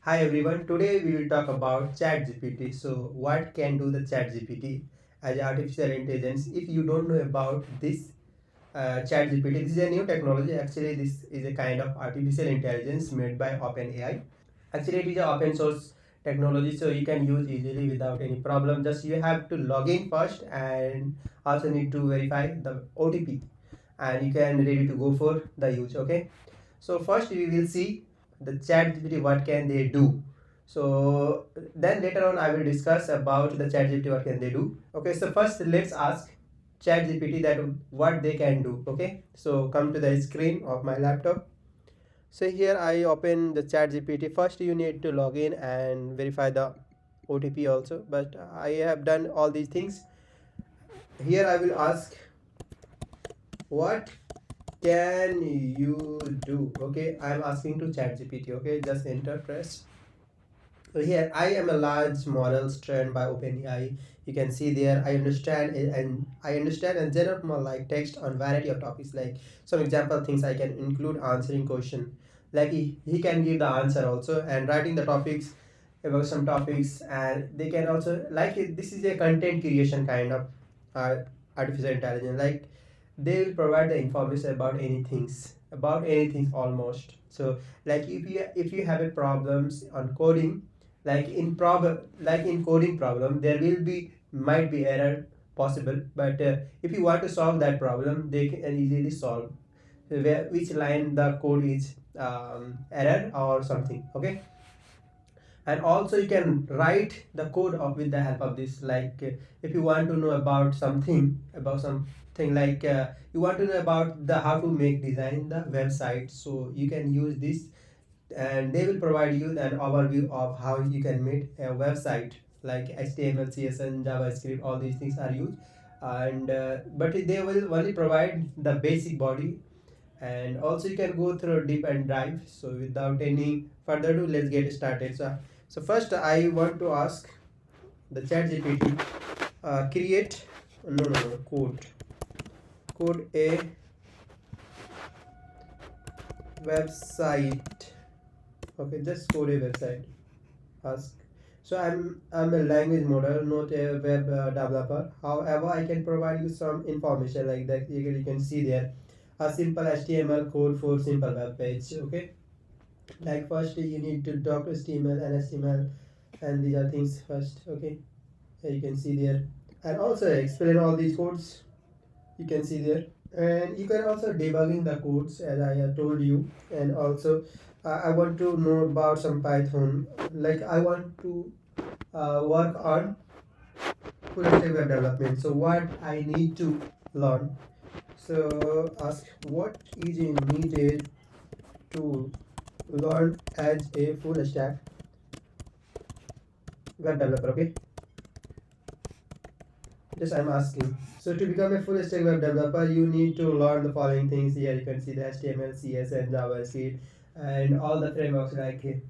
Hi everyone, today we will talk about ChatGPT. So, what can do the ChatGPT as artificial intelligence? If you don't know about this ChatGPT, this is a new technology. Actually, this is a kind of artificial intelligence made by OpenAI. Actually, it is an open source technology, so you can use easily without any problem. Just you have to log in first and also need to verify the OTP, and you can ready to go for the use. Okay, so first we will see the chat gpt what can they do. So then later on I will discuss about the chat gpt what can they do. Okay, so first let's ask chat gpt that what they can do. Okay, so come to the screen of my laptop. So here I open the chat gpt. First you need to log in and verify the otp also, but I have done all these things. Here I will ask what can you do. Okay, I'm asking to chat gpt. Okay, just enter, press. So here I am a large model trained by openai. You can see there I understand and generate more like text on variety of topics. Like some example things I can include answering question, like he can give the answer also and writing the topics about some topics. And they can also like this is a content creation kind of uh, artificial intelligence. Like they will provide the information about anything almost. So like if you have a problems on coding, like in coding problem there will be might be error possible, but if you want to solve that problem they can easily solve which line the code is error or something. Okay, and also you can write the code of with the help of this. Like if you want to know about something like you want to know about the how to make design the website, so you can use this and they will provide you an overview of how you can make a website. Like html, css, javascript, all these things are used. And but they will only provide the basic body, and also you can go through deep and dive. So without any further ado, let's get started. So first I want to ask the chat gpt, create no code a website. Okay, just code a website, ask. So I'm a language model, not a web developer. However, I can provide you some information like that. You can see there a simple html code for simple web page. Okay, like first you need to talk to html and html, and these are things first. Okay, here you can see there, and also explain all these codes. You can see there, and you can also debugging the codes as I have told you. And also I want to know about some python. Like I want to work on full stack web development, so what I need to learn. So ask what is needed to learn as a full stack web developer. Okay, just I'm asking. So to become a full stack web developer, you need to learn the following things. Here you can see the html, cs, and javascript, and all the frameworks. Like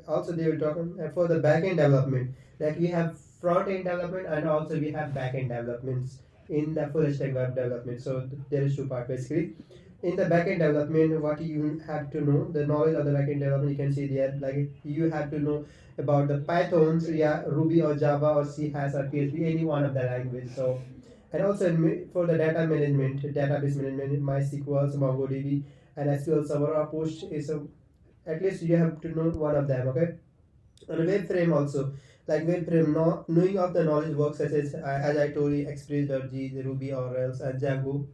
also they will talk for the backend development. Like we have front end development and also we have backend developments in the full stack web development. So there is two parts basically. In the backend development, what you have to know, the knowledge of the backend development, you can see there. Like you have to know about the pythons, yeah, ruby or java or c hash or php, any one of the language. So and also for the data management, database management, mysql, mongodb, and sql server or post is at least you have to know one of them. Okay, and web frame also, like web frame, knowing of the knowledge works such as I told you, express.g, ruby or else, and django,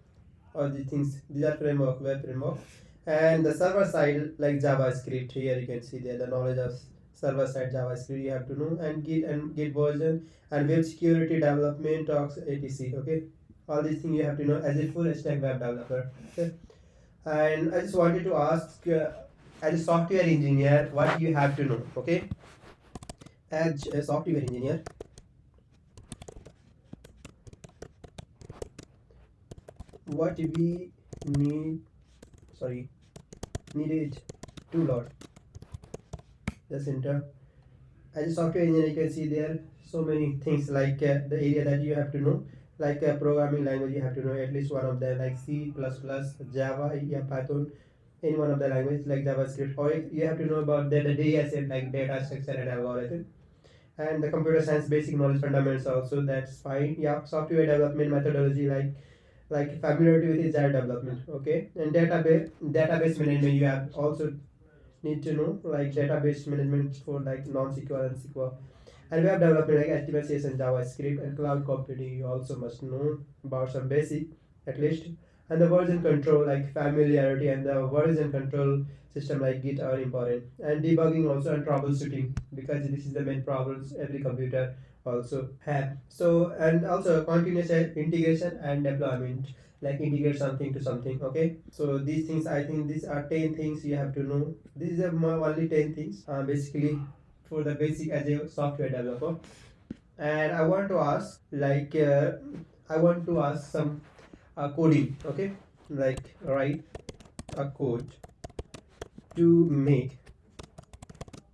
all these things. These are framework, web framework. And the server side like javascript, here you can see there the knowledge of server side javascript you have to know, and git version, and web security development talks etc. Okay, all these things you have to know as a full stack web developer. Okay, and I just wanted to ask as a software engineer what you have to know. Okay, as a software engineer, what we need, sorry, needed to learn. Just enter. As a software engineer, you can see there so many things. Like the area that you have to know, like programming language you have to know at least one of them, like c++, java, yeah, python, in one of the language like JavaScript, or you have to know about the DSL like data structure and algorithm, and the computer science basic knowledge fundamentals also, that's fine. Yeah, software development methodology like familiarity with agile development, okay. And database management, you have also need to know like database management for like non-SQL and SQL. And web development like HTML, CSS, and JavaScript, and cloud computing you also must know about some basic at least. And the version control like familiarity and the version control system like Git are important. And debugging also and troubleshooting, because this is the main problems every computer also have. So and also continuous integration and deployment, like integrate something to something, okay. So these things, I think these are 10 things you have to know. These are only 10 things basically for the basic as a software developer. And I want to ask I want to ask some coding, okay, like write a code to make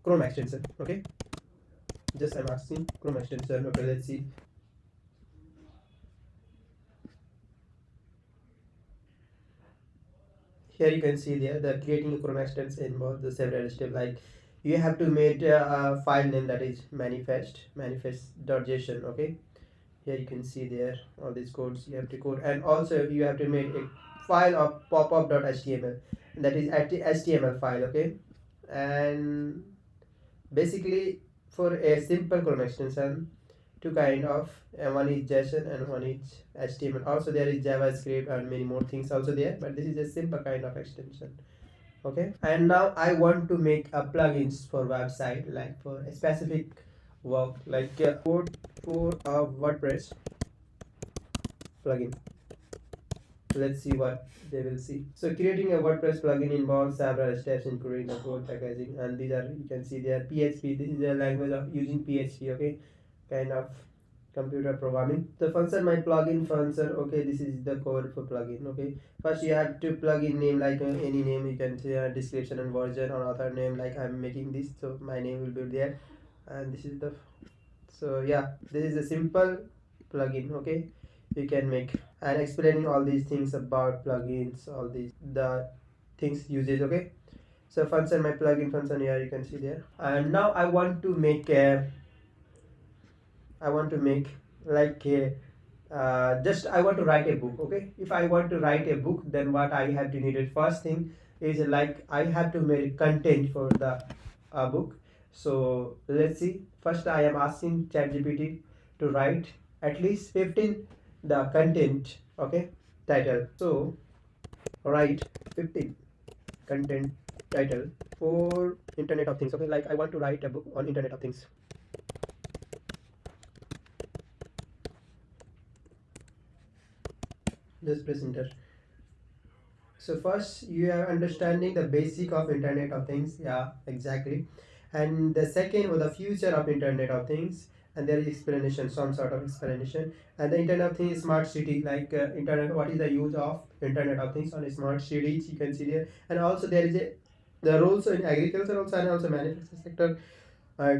Chrome extension, okay. Just I'm asking Chrome extension, okay. Let's see. Here you can see there the creating a Chrome extension involves the several steps, like you have to make a file name that is manifest.json, okay. Here you can see there all these codes you have to code, and also you have to make a file of popup.html, that is html file, okay. And basically for a simple Chrome extension, two kind of, one is JSON and one is HTML. Also there is JavaScript and many more things also there, but this is a simple kind of extension, okay. And now I want to make a plugins for website, like for a specific work, like code for a WordPress plugin. Let's see what they will see. So creating a WordPress plugin involves several steps, including the code packaging, and these are, you can see there, PHP. This is a language of using PHP, okay, kind of computer programming. The function my plugin function, okay, this is the code for plugin, okay. First you have to plugin name, like any name, you can say description and version or author name, like I'm making this, so my name will be there. And this is the, so yeah, this is a simple plugin, okay, you can make. And explaining all these things about plugins, all these the things uses, okay. So function my plugin function, here you can see there. And now I want to make like a just I want to write a book, okay. If I want to write a book, then what I have to need it, first thing is like I have to make content for the book. So let's see. First I am asking ChatGPT to write at least 15 the content, okay, title. So write 15 content title for Internet of Things, okay. Like I want to write a book on Internet of Things. Just press enter. So first you are understanding the basic of Internet of Things, yeah, exactly. And the second was the future of Internet of Things, and there is explanation, some sort of explanation. And the Internet of Things is smart city, like internet, what is the use of Internet of Things on a smart cities, you can see there. And also there is a the roles in agriculture also, and also manufacturing sector. uh,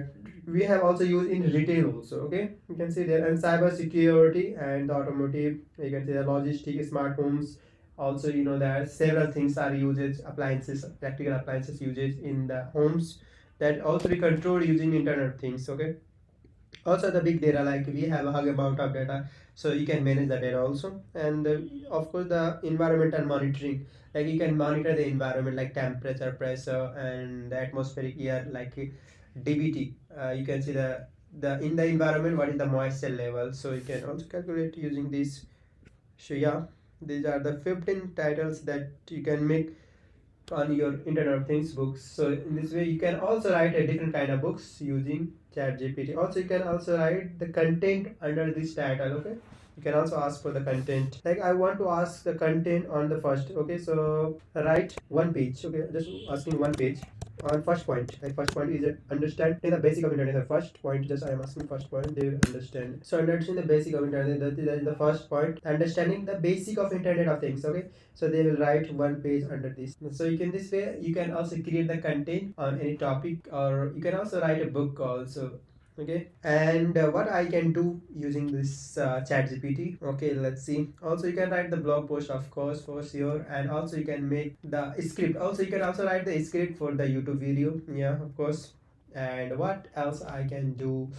we have also used in retail also, okay, you can see there. And cyber security and the automotive, you can see the logistics, smart homes. Also you know there are several things are used, appliances, practical appliances used in the homes, that also we control using Internet of Things, okay. Also the big data, like we have a hug amount of data, so you can manage the data also. And of course the environmental monitoring, like you can monitor the environment like temperature, pressure, and the atmospheric air, like dbt. You can see the in the environment what is the moisture level, so you can also calculate using this. So yeah, these are the 15 titles that you can make on your Internet of Things books. So in this way you can also write a different kind of books using ChatGPT. Also you can also write the content under this title, okay. You can also ask for the content, like I want to ask the content on the first, okay. So write one page, okay, just asking one page on first point. Like first point is understanding the basic of Internet. The first point, just I am asking first point, they will understand. So understanding the basic of Internet, that is the first point, understanding the basic of Internet of Things, okay. So they will write one page under this. So you can, this way you can also create the content on any topic, or you can also write a book also, Okay, and what I can do using this chat gpt. Okay, let's see. Also you can write the blog post, of course, for sure, and also you can make the script. Also you can also write the script for the YouTube video, yeah, of course. And what else I can do,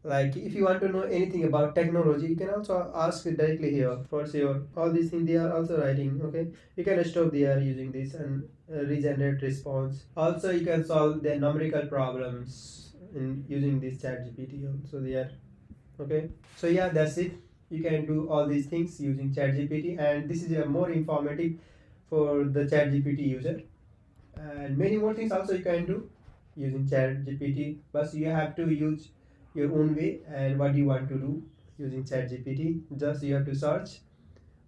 like if you want to know anything about technology, you can also ask it directly here, for sure. All these things they are also writing. Okay, you can stop there using this and regenerate response. Also you can solve the numerical problems in using this chat gpt also there. Okay, so yeah, that's it. You can do all these things using chat gpt, and this is a more informative for the chat gpt user. And many more things also you can do using chat gpt, but you have to use your own way and what you want to do using chat gpt. Just you have to search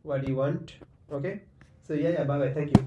what you want. Okay, so yeah, bye bye, thank you.